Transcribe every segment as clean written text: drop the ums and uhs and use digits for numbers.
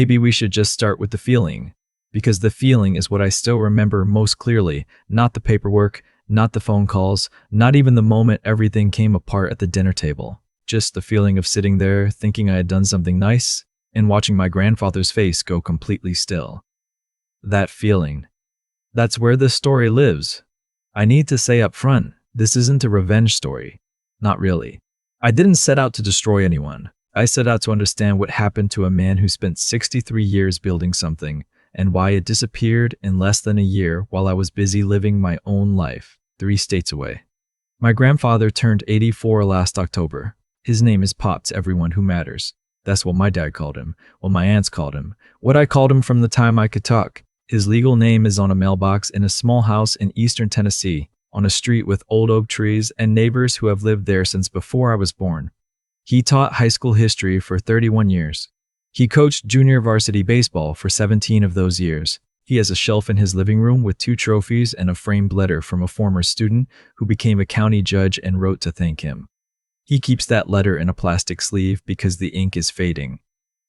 Maybe we should just start with the feeling, because the feeling is what I still remember most clearly, not the paperwork, not the phone calls, not even the moment everything came apart at the dinner table. Just the feeling of sitting there, thinking I had done something nice, and watching my grandfather's face go completely still. That feeling. That's where this story lives. I need to say up front, this isn't a revenge story. Not really. I didn't set out to destroy anyone. I set out to understand what happened to a man who spent 63 years building something, and why it disappeared in less than a year while I was busy living my own life, 3 states away. My grandfather turned 84 last October. His name is Pop to everyone who matters. That's what my dad called him, what my aunts called him, what I called him from the time I could talk. His legal name is on a mailbox in a small house in eastern Tennessee, on a street with old oak trees and neighbors who have lived there since before I was born. He taught high school history for 31 years. He coached junior varsity baseball for 17 of those years. He has a shelf in his living room with 2 trophies and a framed letter from a former student who became a county judge and wrote to thank him. He keeps that letter in a plastic sleeve because the ink is fading.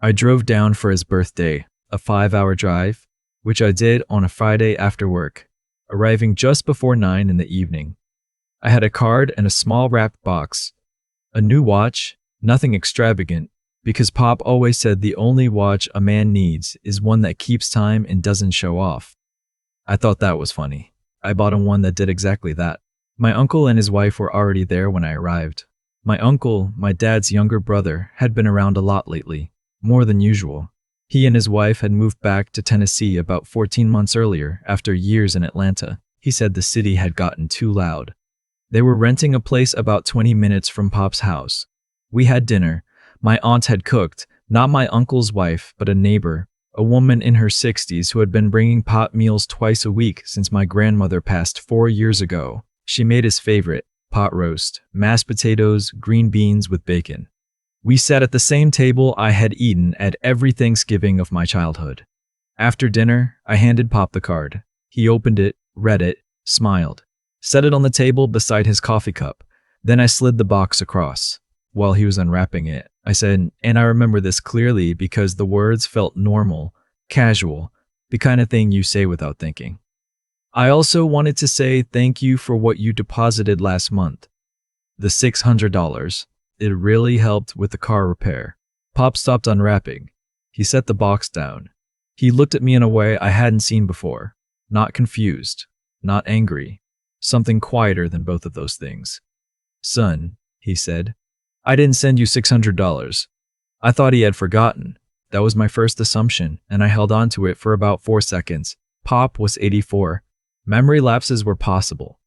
I drove down for his birthday, a 5-hour drive, which I did on a Friday after work, arriving just before 9 in the evening. I had a card and a small wrapped box, a new watch, nothing extravagant, because Pop always said the only watch a man needs is one that keeps time and doesn't show off. I thought that was funny. I bought him one that did exactly that. My uncle and his wife were already there when I arrived. My uncle, my dad's younger brother, had been around a lot lately, more than usual. He and his wife had moved back to Tennessee about 14 months earlier after years in Atlanta. He said the city had gotten too loud. They were renting a place about 20 minutes from Pop's house. We had dinner. My aunt had cooked, not my uncle's wife, but a neighbor, a woman in her 60s who had been bringing Pop meals twice a week since my grandmother passed 4 years ago. She made his favorite, pot roast, mashed potatoes, green beans with bacon. We sat at the same table I had eaten at every Thanksgiving of my childhood. After dinner, I handed Pop the card. He opened it, read it, smiled, set it on the table beside his coffee cup. Then I slid the box across. While he was unwrapping it, I said, and I remember this clearly because the words felt normal, casual, the kind of thing you say without thinking. I also wanted to say thank you for what you deposited last month. The $600. It really helped with the car repair. Pop stopped unwrapping. He set the box down. He looked at me in a way I hadn't seen before. Not confused, not angry. Something quieter than both of those things. Son, he said, I didn't send you $600. I thought he had forgotten. That was my first assumption, and I held on to it for about 4 seconds. Pop was 84. Memory lapses were possible.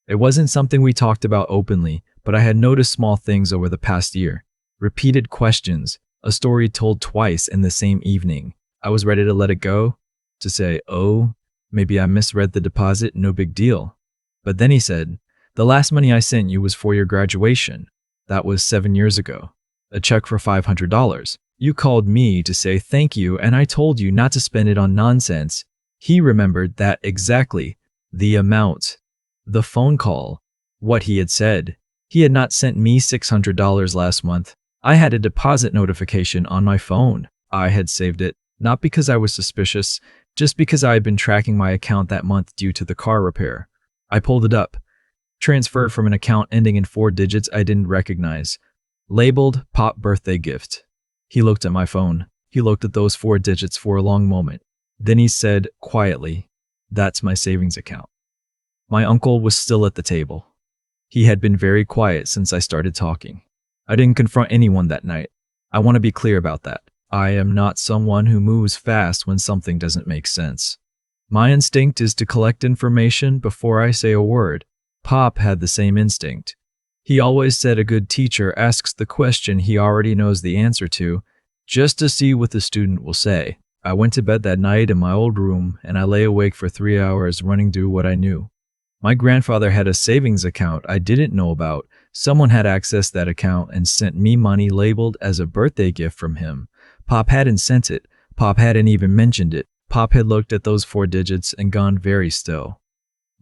It wasn't something we talked about openly, but I had noticed small things over the past year. Repeated questions, a story told twice in the same evening. I was ready to let it go, to say, oh, maybe I misread the deposit, no big deal. But then he said, the last money I sent you was for your graduation. That was 7 years ago. A check for $500. You called me to say thank you, and I told you not to spend it on nonsense. He remembered that exactly. The amount. The phone call. What he had said. He had not sent me $600 last month. I had a deposit notification on my phone. I had saved it, not because I was suspicious, just because I had been tracking my account that month due to the car repair. I pulled it up. Transferred from an account ending in 4 digits I didn't recognize. Labeled Pop birthday gift. He looked at my phone. He looked at those 4 digits for a long moment. Then he said quietly, that's my savings account. My uncle was still at the table. He had been very quiet since I started talking. I didn't confront anyone that night. I want to be clear about that. I am not someone who moves fast when something doesn't make sense. My instinct is to collect information before I say a word. Pop had the same instinct. He always said a good teacher asks the question he already knows the answer to, just to see what the student will say. I went to bed that night in my old room, and I lay awake for 3 hours running through what I knew. My grandfather had a savings account I didn't know about. Someone had accessed that account and sent me money labeled as a birthday gift from him. Pop hadn't sent it. Pop hadn't even mentioned it. Pop had looked at those 4 digits and gone very still.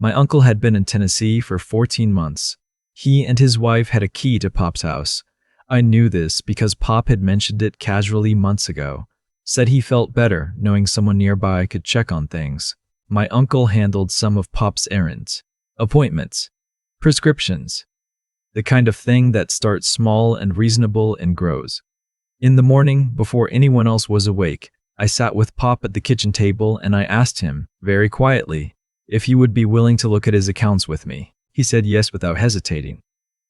My uncle had been in Tennessee for 14 months. He and his wife had a key to Pop's house. I knew this because Pop had mentioned it casually months ago. Said he felt better knowing someone nearby could check on things. My uncle handled some of Pop's errands, appointments, prescriptions, the kind of thing that starts small and reasonable and grows. In the morning, before anyone else was awake, I sat with Pop at the kitchen table and I asked him, very quietly, if he would be willing to look at his accounts with me. He said yes without hesitating.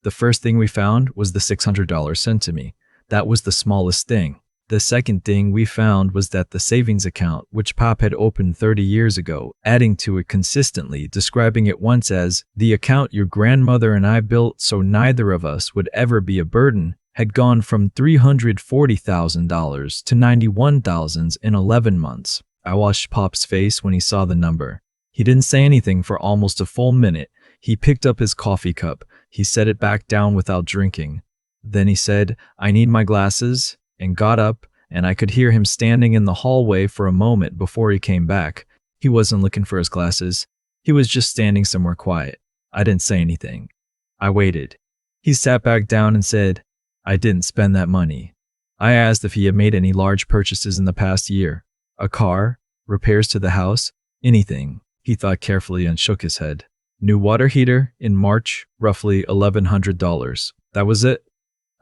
The first thing we found was the $600 sent to me. That was the smallest thing. The second thing we found was that the savings account, which Pop had opened 30 years ago, adding to it consistently, describing it once as the account your grandmother and I built so neither of us would ever be a burden, had gone from $340,000 to $91,000 in 11 months. I watched Pop's face when he saw the number. He didn't say anything for almost a full minute. He picked up his coffee cup. He set it back down without drinking. Then he said, "I need my glasses," and got up, and I could hear him standing in the hallway for a moment before he came back. He wasn't looking for his glasses. He was just standing somewhere quiet. I didn't say anything. I waited. He sat back down and said, "I didn't spend that money." I asked if he had made any large purchases in the past year. A car? Repairs to the house? Anything. He thought carefully and shook his head. New water heater in March, roughly $1,100. That was it.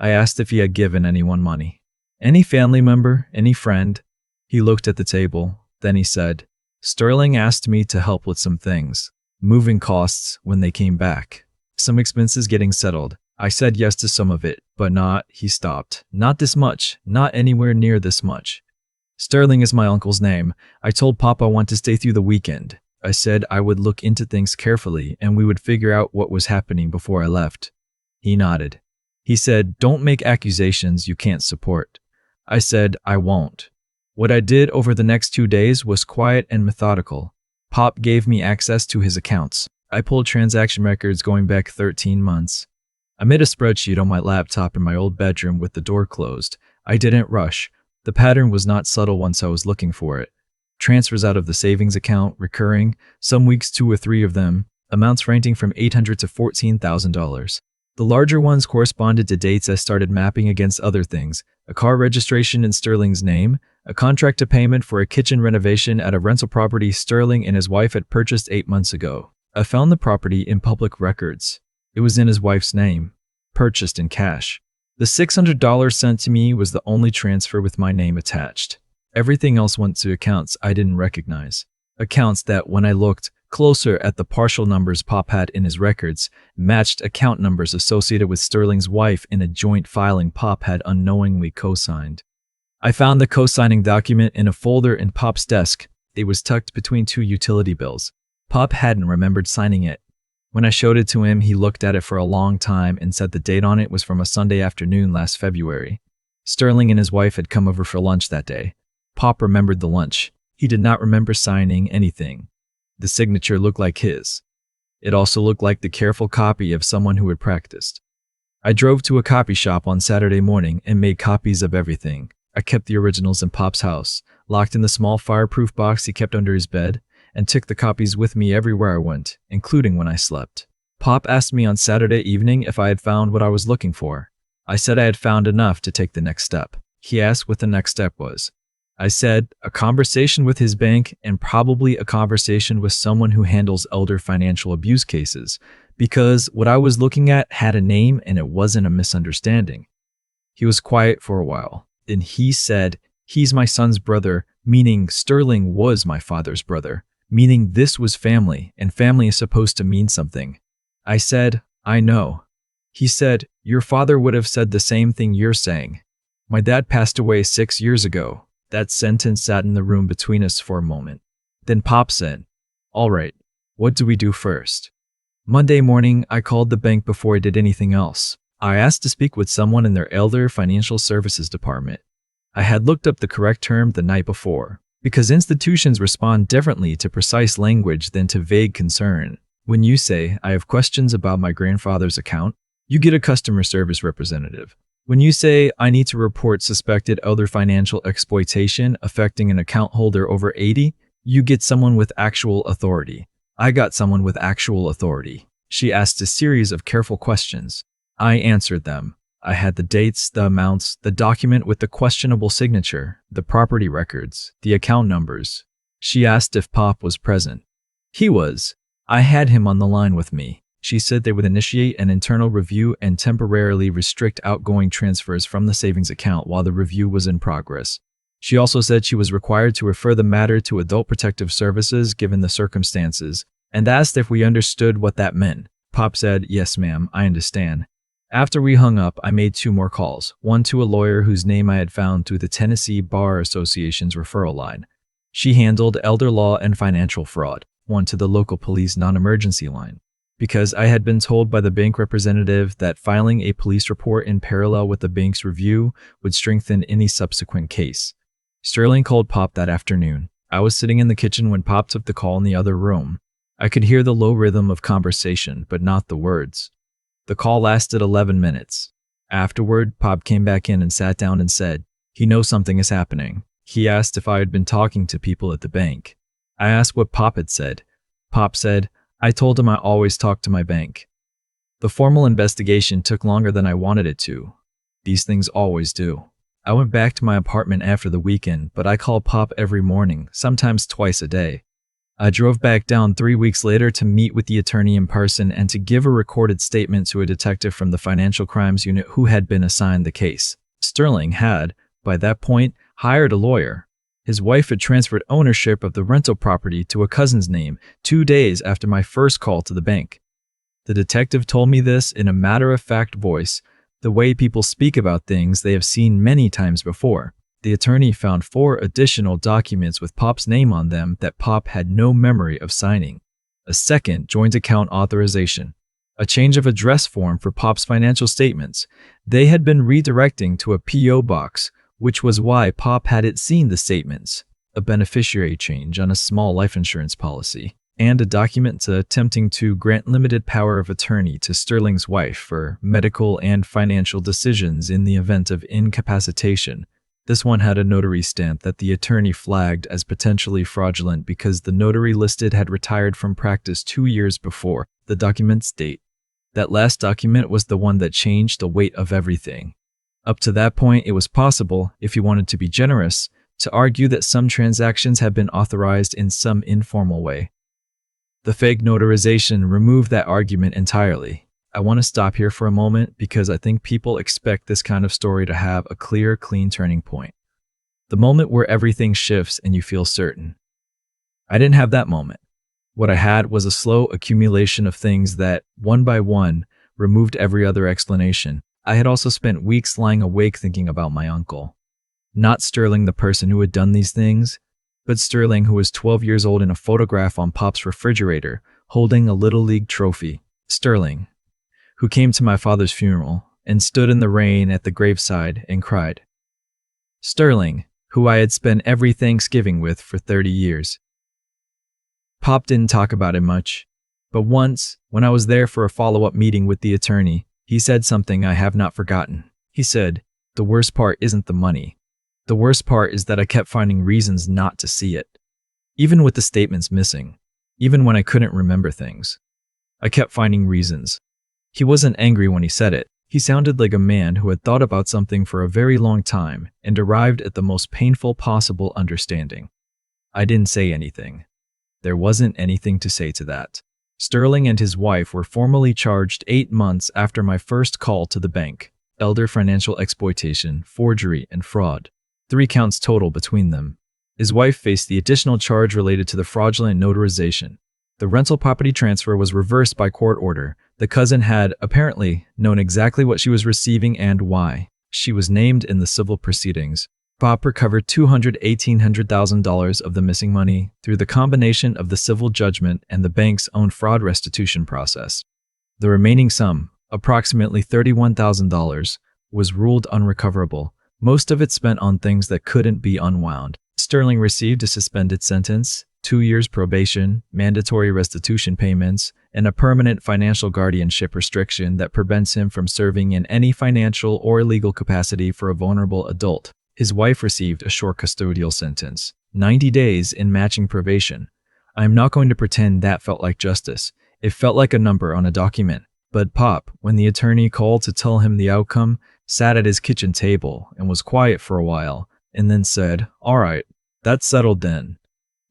I asked if he had given anyone money. Any family member, any friend? He looked at the table. Then he said, "Sterling asked me to help with some things. Moving costs when they came back. Some expenses getting settled. I said yes to some of it, but not," he stopped. "Not this much. Not anywhere near this much." Sterling is my uncle's name. I told Pop I want to stay through the weekend. I said I would look into things carefully and we would figure out what was happening before I left. He nodded. He said, "Don't make accusations you can't support." I said, "I won't." What I did over the next 2 days was quiet and methodical. Pop gave me access to his accounts. I pulled transaction records going back 13 months. I made a spreadsheet on my laptop in my old bedroom with the door closed. I didn't rush. The pattern was not subtle once I was looking for it. Transfers out of the savings account, recurring, some weeks 2 or 3 of them, amounts ranging from $800 to $14,000. The larger ones corresponded to dates I started mapping against other things: a car registration in Sterling's name, a contract to payment for a kitchen renovation at a rental property Sterling and his wife had purchased 8 months ago. I found the property in public records. It was in his wife's name, purchased in cash. The $600 sent to me was the only transfer with my name attached. Everything else went to accounts I didn't recognize. Accounts that, when I looked closer at the partial numbers Pop had in his records, matched account numbers associated with Sterling's wife in a joint filing Pop had unknowingly co-signed. I found the co-signing document in a folder in Pop's desk. It was tucked between 2 utility bills. Pop hadn't remembered signing it. When I showed it to him, he looked at it for a long time and said the date on it was from a Sunday afternoon last February. Sterling and his wife had come over for lunch that day. Pop remembered the lunch. He did not remember signing anything. The signature looked like his. It also looked like the careful copy of someone who had practiced. I drove to a copy shop on Saturday morning and made copies of everything. I kept the originals in Pop's house, locked in the small fireproof box he kept under his bed, and took the copies with me everywhere I went, including when I slept. Pop asked me on Saturday evening if I had found what I was looking for. I said I had found enough to take the next step. He asked what the next step was. I said, a conversation with his bank and probably a conversation with someone who handles elder financial abuse cases, because what I was looking at had a name and it wasn't a misunderstanding. He was quiet for a while. Then he said, "He's my son's brother," meaning Sterling was my father's brother, meaning this was family, and family is supposed to mean something. I said, "I know." He said, "Your father would have said the same thing you're saying. My dad passed away 6 years ago." That sentence sat in the room between us for a moment. Then Pop said, "All right, what do we do first?" Monday morning, I called the bank before I did anything else. I asked to speak with someone in their elder financial services department. I had looked up the correct term the night before, because institutions respond differently to precise language than to vague concern. When you say, "I have questions about my grandfather's account," you get a customer service representative. When you say, "I need to report suspected elder financial exploitation affecting an account holder over 80, you get someone with actual authority. I got someone with actual authority. She asked a series of careful questions. I answered them. I had the dates, the amounts, the document with the questionable signature, the property records, the account numbers. She asked if Pop was present. He was. I had him on the line with me. She said they would initiate an internal review and temporarily restrict outgoing transfers from the savings account while the review was in progress. She also said she was required to refer the matter to Adult Protective Services given the circumstances, and asked if we understood what that meant. Pop said, "Yes, ma'am, I understand." After we hung up, I made 2 more calls, one to a lawyer whose name I had found through the Tennessee Bar Association's referral line. She handled elder law and financial fraud, one to the local police non-emergency line, because I had been told by the bank representative that filing a police report in parallel with the bank's review would strengthen any subsequent case. Sterling called Pop that afternoon. I was sitting in the kitchen when Pop took the call in the other room. I could hear the low rhythm of conversation, but not the words. The call lasted 11 minutes. Afterward, Pop came back in and sat down and said, he knows something is happening. He asked if I had been talking to people at the bank. I asked what Pop had said. Pop said, I told him I always talk to my bank. The formal investigation took longer than I wanted it to. These things always do. I went back to my apartment after the weekend, but I called Pop every morning, sometimes twice a day. I drove back down 3 weeks later to meet with the attorney in person and to give a recorded statement to a detective from the Financial Crimes Unit who had been assigned the case. Sterling had, by that point, hired a lawyer. His wife had transferred ownership of the rental property to a cousin's name 2 days after my first call to the bank. The detective told me this in a matter-of-fact voice, the way people speak about things they have seen many times before. The attorney found 4 additional documents with Pop's name on them that Pop had no memory of signing. A second joint account authorization. A change of address form for Pop's financial statements. They had been redirecting to a P.O. box, which was why Pop hadn't seen the statements. A beneficiary change on a small life insurance policy. And a document attempting to grant limited power of attorney to Sterling's wife for medical and financial decisions in the event of incapacitation. This one had a notary stamp that the attorney flagged as potentially fraudulent because the notary listed had retired from practice 2 years before the document's date. That last document was the one that changed the weight of everything. Up to that point, it was possible, if you wanted to be generous, to argue that some transactions had been authorized in some informal way. The fake notarization removed that argument entirely. I want to stop here for a moment because I think people expect this kind of story to have a clear, clean turning point. The moment where everything shifts and you feel certain. I didn't have that moment. What I had was a slow accumulation of things that, one by one, removed every other explanation. I had also spent weeks lying awake thinking about my uncle. Not Sterling, the person who had done these things, but Sterling, who was 12 years old in a photograph on Pop's refrigerator, holding a Little League trophy. Sterling, who came to my father's funeral and stood in the rain at the graveside and cried. Sterling, who I had spent every Thanksgiving with for 30 years. Pop didn't talk about it much, but once, when I was there for a follow-up meeting with the attorney, he said something I have not forgotten. He said, the worst part isn't the money. The worst part is that I kept finding reasons not to see it. Even with the statements missing, even when I couldn't remember things, I kept finding reasons. He wasn't angry when he said it. He sounded like a man who had thought about something for a very long time and arrived at the most painful possible understanding. I didn't say anything. There wasn't anything to say to that. Sterling and his wife were formally charged 8 months after my first call to the bank. Elder financial exploitation, forgery, and fraud. 3 counts total between them. His wife faced the additional charge related to the fraudulent notarization. The rental property transfer was reversed by court order. The cousin had, apparently, known exactly what she was receiving and why. She was named in the civil proceedings. Pop recovered $1,800,000 of the missing money through the combination of the civil judgment and the bank's own fraud restitution process. The remaining sum, approximately $31,000, was ruled unrecoverable, most of it spent on things that couldn't be unwound. Sterling received a suspended sentence, 2 years probation, mandatory restitution payments, and a permanent financial guardianship restriction that prevents him from serving in any financial or legal capacity for a vulnerable adult. His wife received a short custodial sentence, 90 days in matching probation. I am not going to pretend that felt like justice. It felt like a number on a document. But Pop, when the attorney called to tell him the outcome, sat at his kitchen table and was quiet for a while, and then said, "All right, that's settled then."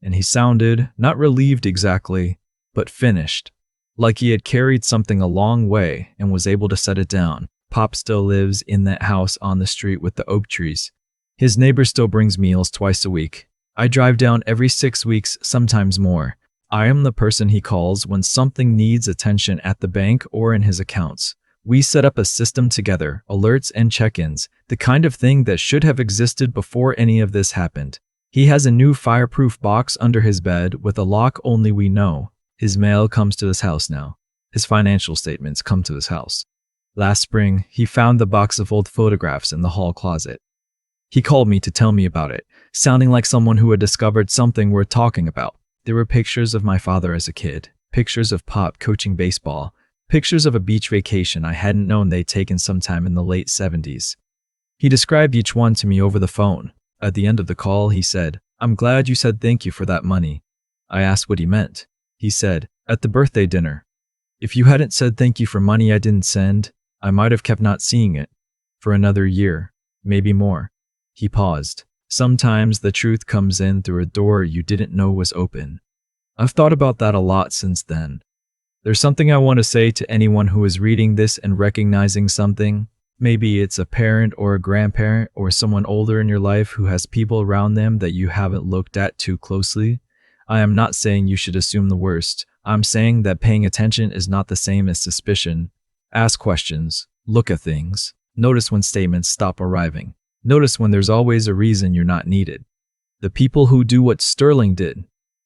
And he sounded, not relieved exactly, but finished, like he had carried something a long way and was able to set it down. Pop still lives in that house on the street with the oak trees. His neighbor still brings meals twice a week. I drive down every 6 weeks, sometimes more. I am the person he calls when something needs attention at the bank or in his accounts. We set up a system together, alerts and check-ins, the kind of thing that should have existed before any of this happened. He has a new fireproof box under his bed with a lock only we know. His mail comes to his house now. His financial statements come to his house. Last spring, he found the box of old photographs in the hall closet. He called me to tell me about it, sounding like someone who had discovered something worth talking about. There were pictures of my father as a kid, pictures of Pop coaching baseball, pictures of a beach vacation I hadn't known they'd taken sometime in the late 70s. He described each one to me over the phone. At the end of the call, he said, "I'm glad you said thank you for that money." I asked what he meant. He said, "At the birthday dinner. If you hadn't said thank you for money I didn't send, I might have kept not seeing it. For another year, maybe more." He paused. Sometimes the truth comes in through a door you didn't know was open. I've thought about that a lot since then. There's something I want to say to anyone who is reading this and recognizing something. Maybe it's a parent or a grandparent or someone older in your life who has people around them that you haven't looked at too closely. I am not saying you should assume the worst. I'm saying that paying attention is not the same as suspicion. Ask questions. Look at things. Notice when statements stop arriving. Notice when there's always a reason you're not needed. The people who do what Sterling did,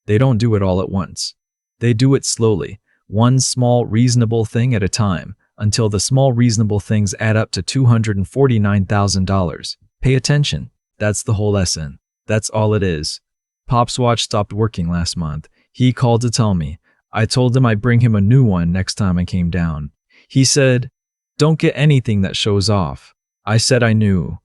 they don't do it all at once. They do it slowly, one small reasonable thing at a time, until the small reasonable things add up to $249,000. Pay attention. That's the whole lesson. That's all it is. Pop's watch stopped working last month. He called to tell me. I told him I'd bring him a new one next time I came down. He said, "Don't get anything that shows off." I said I knew.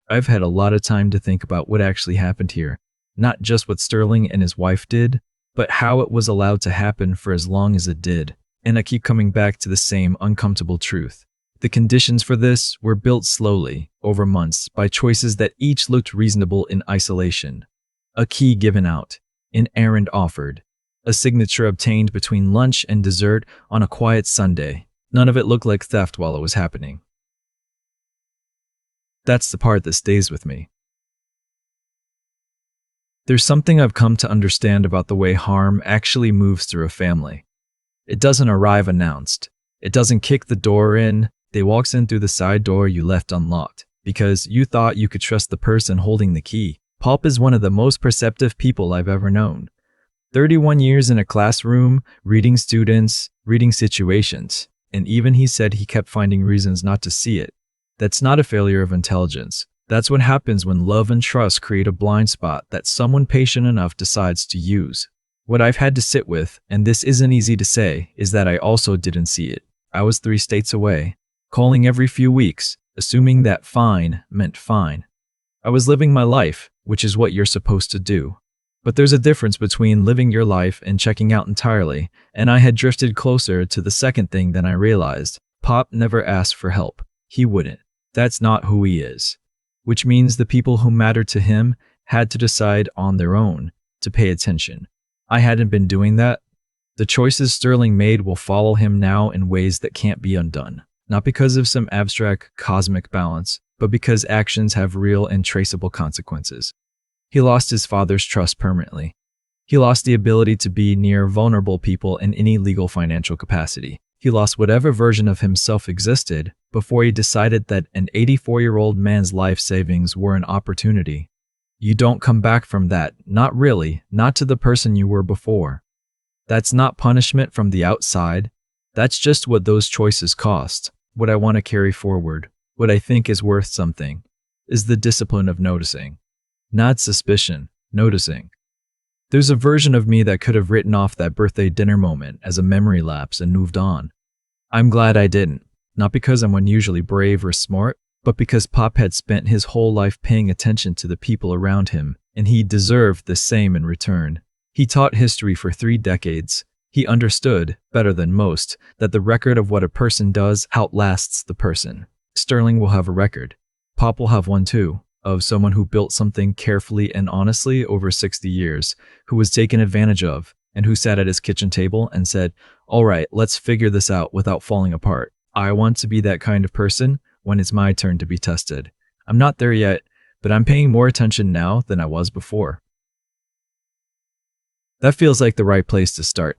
I've had a lot of time to think about what actually happened here. Not just what Sterling and his wife did, but how it was allowed to happen for as long as it did. And I keep coming back to the same uncomfortable truth. The conditions for this were built slowly, over months, by choices that each looked reasonable in isolation. A key given out, an errand offered, a signature obtained between lunch and dessert on a quiet Sunday. None of it looked like theft while it was happening. That's the part that stays with me. There's something I've come to understand about the way harm actually moves through a family. It doesn't arrive announced. It doesn't kick the door in. They walks in through the side door you left unlocked because you thought you could trust the person holding the key. Pop is one of the most perceptive people I've ever known. 31 years in a classroom, reading students, reading situations, and even he said he kept finding reasons not to see it. That's not a failure of intelligence. That's what happens when love and trust create a blind spot that someone patient enough decides to use. What I've had to sit with, and this isn't easy to say, is that I also didn't see it. I was 3 states away, calling every few weeks, assuming that fine meant fine. I was living my life, which is what you're supposed to do. But there's a difference between living your life and checking out entirely, and I had drifted closer to the second thing than I realized. Pop never asked for help. He wouldn't. That's not who he is. Which means the people who mattered to him had to decide on their own to pay attention. I hadn't been doing that. The choices Sterling made will follow him now in ways that can't be undone. Not because of some abstract cosmic balance, but because actions have real and traceable consequences. He lost his father's trust permanently. He lost the ability to be near vulnerable people in any legal financial capacity. He lost whatever version of himself existed before he decided that an 84-year-old man's life savings were an opportunity. You don't come back from that, not really, not to the person you were before. That's not punishment from the outside. That's just what those choices cost. What I want to carry forward, what I think is worth something, is the discipline of noticing. Not suspicion, noticing. There's a version of me that could have written off that birthday dinner moment as a memory lapse and moved on. I'm glad I didn't, not because I'm unusually brave or smart, but because Pop had spent his whole life paying attention to the people around him, and he deserved the same in return. He taught history for 3 decades. He understood, better than most, that the record of what a person does outlasts the person. Sterling will have a record. Pop will have one too, of someone who built something carefully and honestly over 60 years, who was taken advantage of, and who sat at his kitchen table and said, "All right, let's figure this out without falling apart. I want to be that kind of person when it's my turn to be tested. I'm not there yet, but I'm paying more attention now than I was before." That feels like the right place to start.